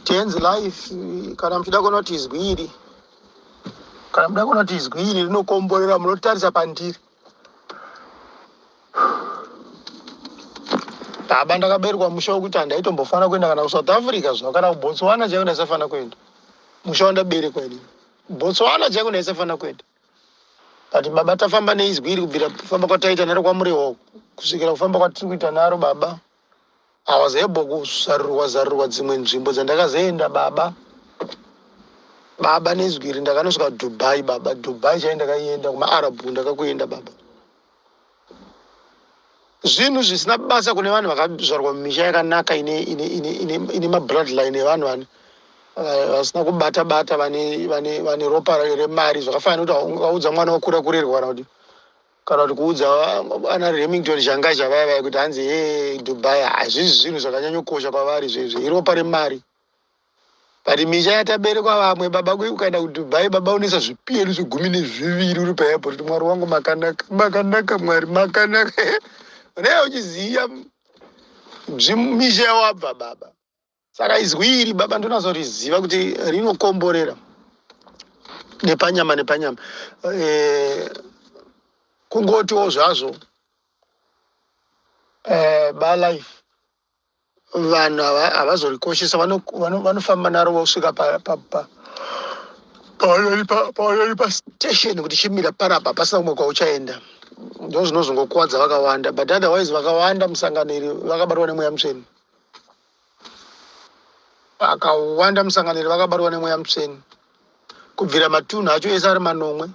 Tenzi life kana mchida kona kuti izwiri. Kana mchida kona kuti izwiri rinokomborera munotarisa pandiri. Baba ndakaberwa musha wekuti handaitombofanira kuenda kana kuSouth Africa zvino kana kuBotswana chaiko ndaisafanira kuenda. Musha wandaberekwa ini. Botswana chaiko ndaisafanira kuenda. But baba tafamba neizwiri kubvira kufamba kwataita naro kwaMurewa kusvikira kufamba kwatiri kuita naro baba. I was able kuzarurwa dzimwe nzvimbo dzandakazoenda baba. Baba nezwiri ndakanosvika Dubai baba. Dubai chaindakaenda kumaArabhu ndakakuenda baba. Zvinhu zvisina basa kune vanhu vakazvarwa mumisha yakanaka ine mabloodline evanhu vasina kubata vane ropa remari zvakafanira kuti ukaudza mwana wakura kurerwa kana kuti kuudza ana Remington Shangasha vaya kuti hanzi Dubai hazvisi zvinhu zvakanyanyokosha kwavari zvezvo iropa remari. But misha yataberekwa vamwe baba ukaenda kuDubai baba unesa zvipiyeri zvigumi uri paAirport kuti mwari wangu makanaka mwari makanaka. Leo uchiziya misha yawabva baba. Saka izwiri baba ndinazoriziva kuti rinokomborera nepanyama. Kungotiwo zvazvo balife vanhu havazorikoshesa vanofamba naro vosvika pavanori pastation kuti chimira parapa pasina kumwe kwauchaenda. Ndo zvinozongokuwadza vakawanda, but otherwise vakawanda musanganiri vakabatwa nemweya mutsvene. Vakawanda musanganiri vakabatwa nemweya mutsvene. Kubvira matunhu acho ese ari manomwe.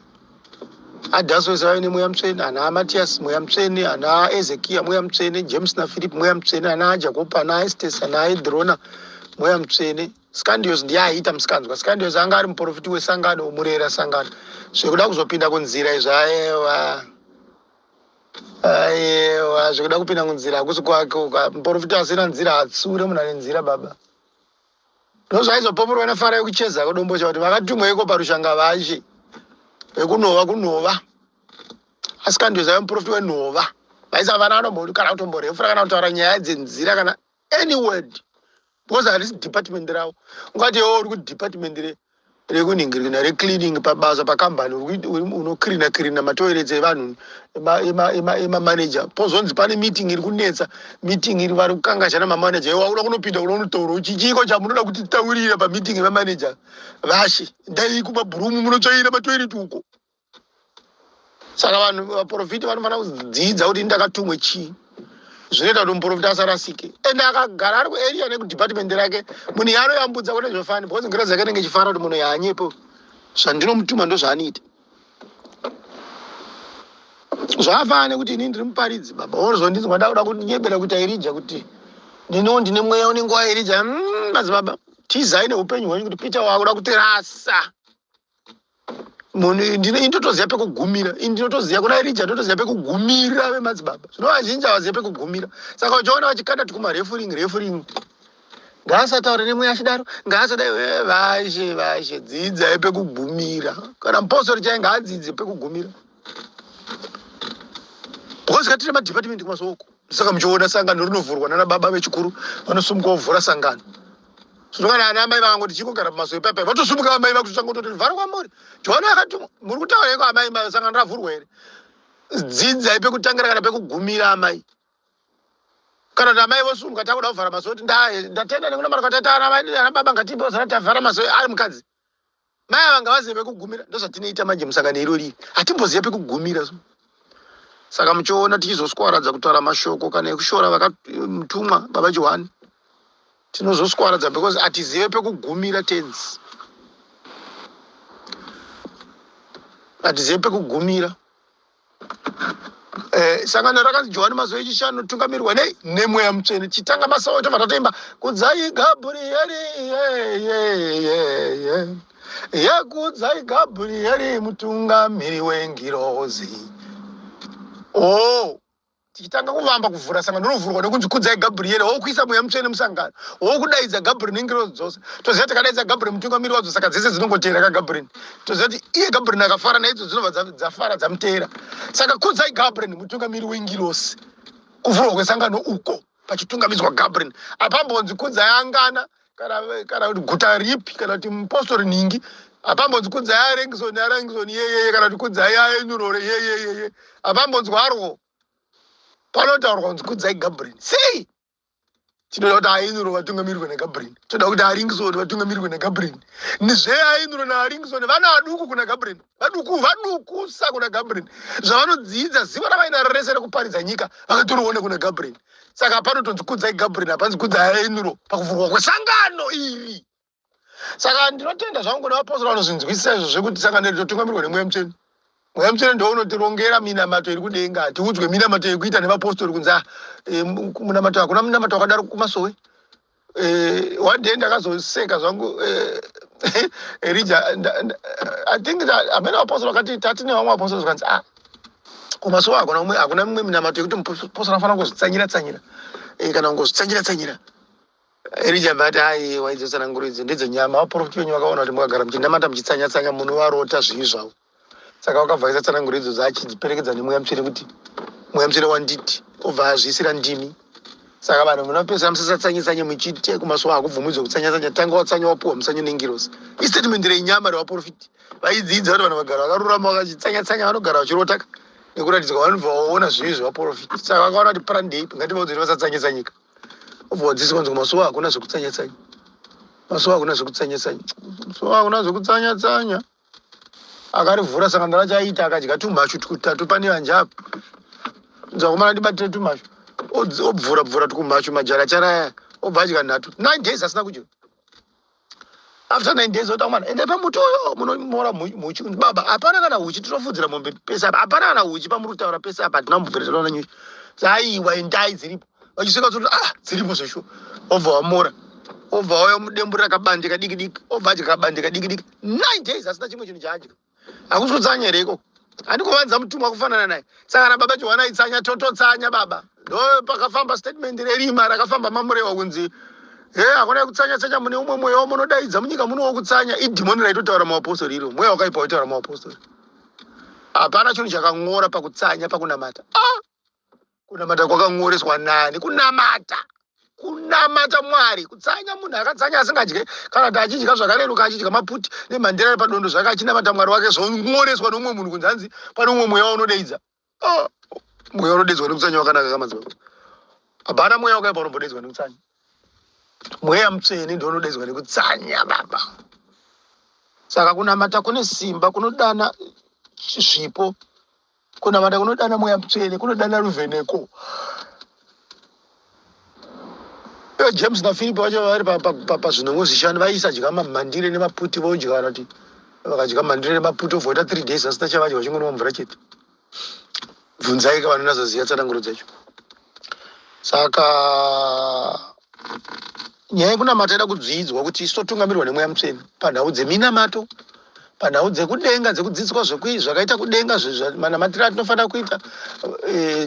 Adhaso ese vaive nemweya mutsvene, ana Matias mweya mutsvene, ana Ezekia mweya mutsvene, James naPhilip mweya mutsvene, ana Jacob, ana Estes, ana Edrona mweya mutsvene. Scandius ndiye aiita musikanzwa. Scandius anga ari muprofiti wesangano, umurera sangano. Zvekuda kuzopinda kunzira izvo aiwa zvekuda kupinda kunzira hakusi kwake. Muprofiti asina nzira hatsure munhu ane nzira baba. Ndozvaizopomerwa nefara yekucheza kudombocha kuti vakatumwa iko parushanga vashe vekunhova. Asi Scandius aiva muprofiti wenhova. Vaisavana vanomboti kana kutomborefura kana kutaura nyaya dzenzira kana any word. Because harisi department ravo. Ungati uri kudepartment rekuningirina recleaning pabasa pakambani unokrina matoilets evanhu emamanager. Pozonzi pane meeting iri kunetsa, meeting iri vari kukangashana mamanager. Wauda kunopinda unotaura kuti chiko chamunoda kuti taurira pameeting emamanager vashe ndai kumabhurumu munotsvaira matoilet uko. Saka vanhu vaprofiti vanofanira kudzidza kuti ndakatumwe chii. Zvinoita kuti muprofita asarasike. Ende akagara ari kuarea nekudepartment rake munhu yaanoyambudza kune zvofani because ngira dzake nenge chifara kuti munhu yaanyepo zvandinomutuma ndozvaanoita. Zvafana nekuti ini ndiri muparidzi baba. Unozondinzwa ndauda kunyebera kuita Elijah kuti ndine mweya unenge wa Elijah. Madzibaba tizai neupenyu hwenyu kuti Peter wakuda kutirasa. Munhu ndinotoziya pekugumira. Ndinotoziya kuna Elijah ndotoziya pekugumira vemadzibaba. Zvino vazhinji havaziya pekugumira. Saka uchiona vachikanda refuring. Ngaasataure nemweya achidaro, ngaasadai vashe dzidzai pekugumira. Kana mupostori chainge adzidze pekugumira. Because katiri madepartment kumasoko. Saka muchiona sangano rinovhurwa nana baba vechikuru vanosumuka kuvhura sangano. Zvinoka ana amai vakangoti chingogara pamasoe papa vatosumuka amai vakutotangototi vhara kwamuri. Joana akatumwa muri kutaura iko amai sangano ravhurwa here. Dzidzai pekutangira kana pekugumira amai. Kana kuti amai vosumuka takuda kuvhara masoe kuti ndatenda nekuna mari kwatata ana baba ngatipe usana tavhara masoe ari mukadzi. Mai vanga vazive pekugumira ndozvatinoita manje musangano irori. Hatimbozive pekugumira. Saka muchiona tichizoswaradza kutaura mashoko kana ekushora vakamutumwa baba Johani. Tinozoswaradza because hatizive pekugumira tenzi. Hatizive pekugumira. Sangano rakanzi Johani mazuva echishanu tungamirwa nemweya mutsvene. Chitanga masawo tobva kudzai Gabhurieri kudzai Gabhurieri mutungamiri wengirozi. Tichitanga kuvamba kuvhura sangano rinovhurwa nekunzi kudzai Gabhurieri wokuisa mweya mutsvene musangano wokudaidza Gabhurieri nengirozi dzose. Toziva tikadaidza Gabhurieri mutungamiri wadzo saka dzese dzinongoteera kaGabhurieri. Toziva kuti iye Gabhurieri akafara naidzo dzinobva dzafara dzamuteera. Saka kudzai Gabhurieri mutungamiri wengirozi. Kuvhurwa kwesangano uko pachitungamidzwa Gabhurieri. Apambonzi kudzai angana kana kuti guta ripi kana kuti mupostori ningi apambonzi kudzai arengisoni yeye kana kuti kudzai aenurore yeye apambonzi warwo panotaurwa kunzi kudzai Gabriel sei tinoda kuti aenuro vatungamirwe naGabriel toda kuti aringisoni vatungamirwe naGabriel nezveaenuro naaringisoni vana vaduku kuna Gabriel vadukusa kuna Gabriel zvavanodzidza ziva ravaina rese rekuparidza nyika vakatorione kuna Gabriel saka panotonzi kudzai Gabriel hapanzi kudzai aenuro pakuvhurwa kwesangano iri saka ndinotenda zvangu nevapostori vanozvinzwisisa izvo zvekuti sangano iri totungamirwa nemweya mutsvene mweya mutsvene ndounotirongera minamato iri kudenga hatiudzwe minamato yekuita nevapostori kunzi munamato hakuna munamato wakadaro kumasowe one day ndakazoseka zvangu Elijah I think that amene vapostori vakati tatine vamwe vapostori vakanzi kumasowe hakuna mumwe minamato yekuti mupostori anofana kungozvitsanyira kana kungozvitsanyira Elijah mbati hai waidzotsananguridzi ndedzenyama vaprofiti venyu vakaona kuti mukagara muchinamata muchitsanya munovarota zvivi zvavo saka wakabva tsanangudzo dzachidziperekedza nemweya mutsvene kuti mweya mutsvene wanditi obva azviisira ndimi saka vanhu munopedzisa musasatsanye muchite kumasowa akubvumidza kutsanya tanga watsanya wapuwa musanyenengirosi istatement renyama revaprofiti vaidzidza kuti vanhu vagara vakarurama vakachitsanya vanogara vachirotaka nekuratidzwa vanobva vaona zvivi zvevaprofiti saka vakaona kuti parandei ngativaudziri vasatsanyisa nyika obva wadzidziswa kunzi kumasowa hakuna zvekutsanya masowa hakuna zvekutsanya masowa hakuna zvekutsanya akarivhura saka ndarachaita akadya tumashu tutatu pane vanjapa nzakumana ndibatire tumashu obvura tukumashu majara charaya obva adya nhatu 9 days asina kudya after 9 days otamana ende pamuti uyo munomora muchi kunzi baba hapana kana huchi tinofudzira mombe pese apa hapana kana huchi pamuri kutaura pese apa hatina mubveretana nyuchi aiwa endai dziripo vachisvika kuti dziripo zveshuwa obva wamora obva wauya mudembu rakabandika diki obva adya kabandika diki 9 days asina chimwe chinhu chaadya hakusi kutsanya here iko handikuvanza mutumwa kufanana naye saka na baba Johana aitsanya tototsanya baba ndo pakafamba statement rerima rakafamba mamurewa kunzi hakuna kutsanya mune umwe mweya munodaidza munyika munowo kutsanya idhimoni raitotaura muvapostori iro mweya wakaipa waitaura muvapostori hapana chinhu chakang'ora pakutsanya pakunamata kunamata kwakang'oreswa nani kunamata Mwari kutsanya munhu akatsanya asingadye kana kuti achidya zvakareruka achidya maputi nemhandira ari padondo zvake achinamata Mwari wake zvong'oreswa nomumwe munhu kunzi hanzi pane umwe mweya unodeidza mweya unodeidzwa nekutsanya wakanaka kamadzibaba hapana mweya wakaipa unombodeidzwa nekutsanya mweya mutsvene ndio unodeidzwa nekutsanya baba saka kunamata kune simba kunodana zvipo kunamata kunodana mweya mutsvene kunodana ruvheneko James na Philip vacho vari pazvinongo zvishanu vaisadya mamhandire nemaputi vodya kana kuti vakadya mandire nemaputi ovhoita 3 days asina chavadya vachingonwa mvura chete bvunzai ka vanonazoziva tsananguro dzacho saka nyaya yekunamata ida kudzidzwa kuti isotungamirwa nemweya mutsvene panhau dzeminamato panhau dzekudenga dzekudzidziswa zvakaita kudenga manamatiro atinofanira kuita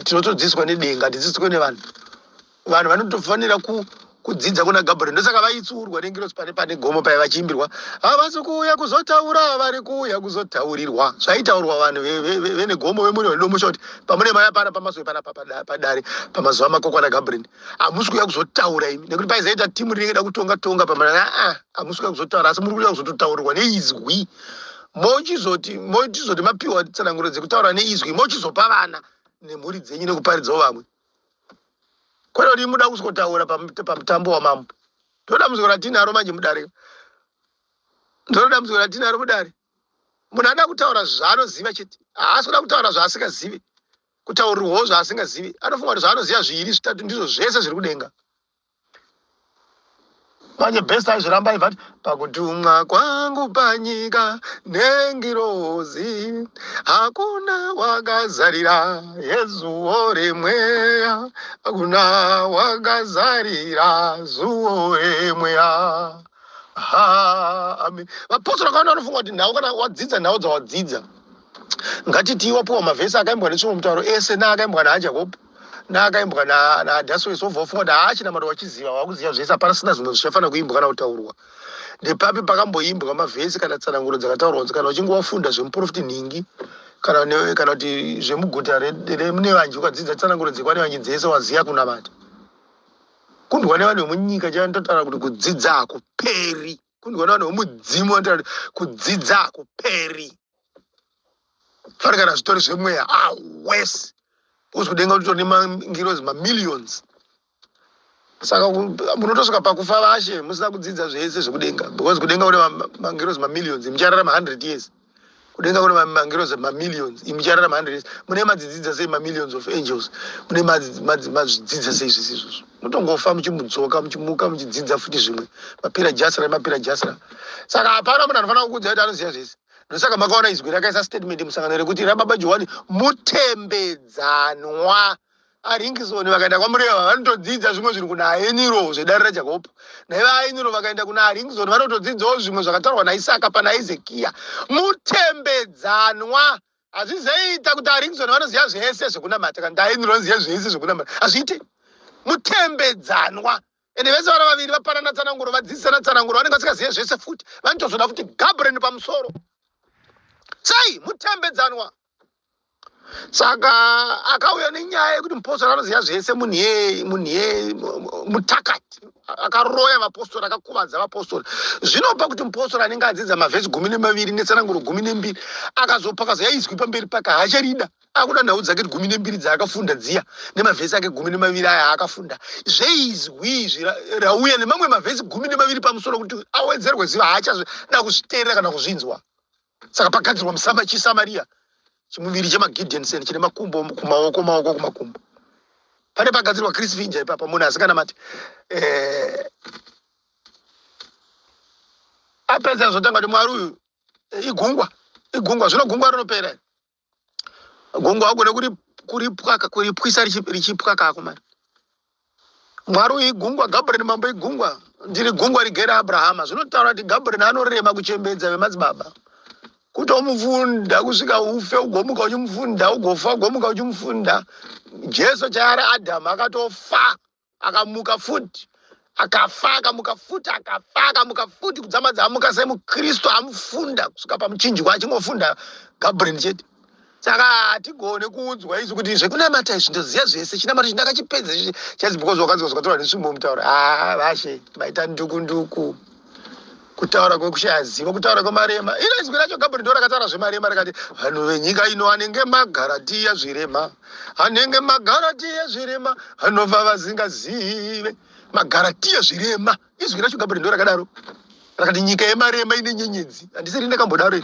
tinotodzidziswa nedenga tidzidziswe nevanhu vanotofanira kudzidza kuna Gabriel ndosaka vaitsurwa nengirosi pane gomo pai vachiimbirwa havasi kuuya kuzotaura vari kuuya kuzotaurirwa zvaitaurwa vanhu vene gomo vemuri vedomusha kuti pamune maya pana pamaswe pana padare pamazuva makokwana Gabriel hamusi kuuya kuzotaura imi nekuti paizaita timu rinengeda kutonga pamana hamusi kuuya kuzotaura asi muri kuuya kuzototaurirwa neizwi mochizoti mapiwa tsananguro dzekutaura neizwi mochizopa vana nemhuri dzenyu nekuparidzawo vamwe kwete kuti muda kuzotaura pamutambo wamambo ndoda muziko ratinaro manje mudare munhu ada kutaura zvaanoziva chete haasi kuda kutaura zvaasingazivi kutaurirwawo zvaasingazivi anofunga kuti zvaanoziva zviiri zvitatu ndizvo zvese zviri kudenga manje best aizviramba aibva pakutumwa kwangu panyika nengirozi hakuna wakazarira yezuwo remweya hakuna wakazarira zuwo remweya amen vapostori vakaona vanofunga kuti nhau kana wadzidza nhau dzawadzidza ngatiti wapuwa mavhesi akaimbwa netsomo mutauro ese naakaimbwa naJakobo naakaimbwa naDhaswesi obva wafunga kuti haachina mari wachiziva wakuziva zvese hapana sina zvimwe zvichafanira kuimbwa kana kutaurwa ndepapi pakamboimbwa mavhesi kana tsananguro dzakataurwa kana uchinge wafunda zvemuprofiti nhingi kana kuti zvemuguta nevanji ukadzidza tsananguro dzekwane vanji dzese waziya kunamata kundwa nevanhu vemunyika chandotaura kuti kudzidza hakuperi. Kundwa nevanhu vemudzimu vanotaura kuti kudzidza hakuperi. Farikana zvitori zvemweya wese uzikudenga kuti tone mangirozi mamillions. Saka munotosvika pakufa vashe musina kudzidza zvese zvekudenga, because kudenga kune mangirozi mamillions muchararama 100 years. Kudenga kune mangirozi mamillions muchararama 100 years. Mune madzidzidza sei mamillions of angels? Mune madzidzidza sei zvisizvo? Mutongofa muchimudzoka muchimuka muchidzidza futi zvimwe mapira jasra. Saka hapana munhu anofanira kukuudza kuti anoziva zvese. Saka makaona izwi rakaisa statement musangano rekuti rababa Johani mutembedzanwa. Aringisoni vakaenda kwamureva vanotodzidza zvimwe zviri kuna Aeniro zvedare raJakobho. NaivaAeniro vakaenda kuna Aringisoni vanotodzidzawo zvimwe zvakatarwa naIsaka pana Ezekia. Mutembedzanwa. Hazvizoita kuti Aringisoni vanoziva zvese zvekunamata kana Aeniro vanoziva zvese zvekunamata. Hazviite. Mutembedzanwa. Ende vese vana vaviri vapanana tsananguro vadzidzisana tsananguro vanenge vasingazive zvese futi. Vanotozoda futi Gabriel pamusoro. Sei mutembedzanwa. Saka akauya nenyaya yekuti mupostori anoziva zvese munhuye mutakati akaroya vapostori akakuvadza vapostori. Zvinopa kuti mupostori anenge adzidza mavhesi 12 netsananguro 12 akazopa izwi pamberi pake haacharida. Akuda nhau dzake 12 dzaakafunda dziya nemavhesi ake 12 aya akafunda. Zveizwi rauya nemamwe mavhesi 12 pamusoro kuti awedzerwe ziva haachada kuzviteerera kana kuzvinzwa. Saka pagadzirwa chiSamaria chimuviri chemaGideonsen chine makumbo kumaoko kumakumbo. Pane pagadzirwa Chris Vinja ipapa munhu asikanamati. Apedza zvotanga kuti Mwari uyu igungwa zvino gungwa rinopera. Gungwa agone kuripwisa richipwa kako mani. Mwari uyu igungwa, Gabriel mambo igungwa. Ndiri gungwa rigere Abrahama. Zvinotaura kuti Gabriel anorema kuchembedza vemadzibaba. Kuti umufunda kusvika ufe ugomuka uchimufunda ugofa ugomuka uchimufunda. Jesu chaari Adhamu akatofa akamuka futi akafa akamuka futi akafa akamuka futi kudzamadza amuka semuKristu amufunda kusvika pamuchinjikwa achingofunda Gabriel chete. Saka hatigone kuudzwa izvi kuti zvekunamata izvi ndoziva zvese chinamata chandakachipedza chazi because wakadzwa nesvimbo mutaura vashe maita ndukunduku. Kutaura kwekushaya zivo, kutaura kwemarema. Ino izwi racho Gabriel ndo rakataura zvemarema rakati vanhu venyika ino vanenge magaratiya zvirema. Vanenge magaratiya zvirema vanobva vasingazive. Magaratiya zvirema. Izwi racho Gabriel ndo rakadaro. Rakati nyika yemarema ine nyenyedzi. Handisiri ndakambodaro.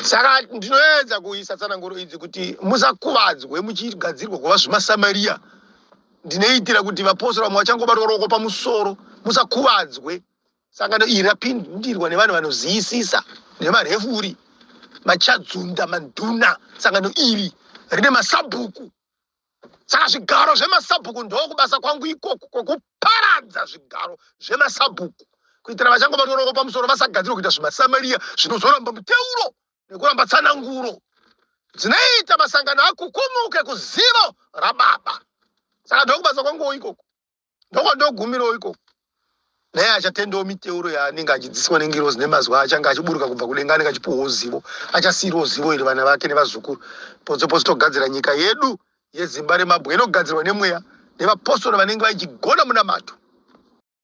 Saka ndinoedza kuisa tsananguro idzi kuti musakuvadzwe muchigadzirwa kuva zvemaSamaria. Ndinoitira kuti vapostori vamwe vachangobatwa ruoko pamusoro musakuvadzwe. Sangano iri rapindirwa nevanhu vanoziyisisa nemarefuri machadzunda manduna. Sangano iri rine masabhuku. Saka zvigaro zvemasabhuku ndokubasa kwangu ikoko kokuparadza zvigaro zvemasabhuku kuitira vachangobatwa ruoko pamusoro vasagadzirwa kuita zvemaSamaria zvinozoramba muteuro nekuramba tsananguro dzinoita masangano akukumuke kuzivo rababa. Saka ndokubasa kwangu ikoko ndokondogumirawo ikoko. Naye achatendawo miteuro yaanenge achidzidziswa nengirozi nemazuva achange achiburuka kubva kudenga anenge achipuwawo zivo. Achasiyirawo zivo iri vana vake nevazukuru. Potsoposi togadzira nyika yedu yeZimbabwe inogadzirwa nemweya nevapostori vanenge vachigona munamato.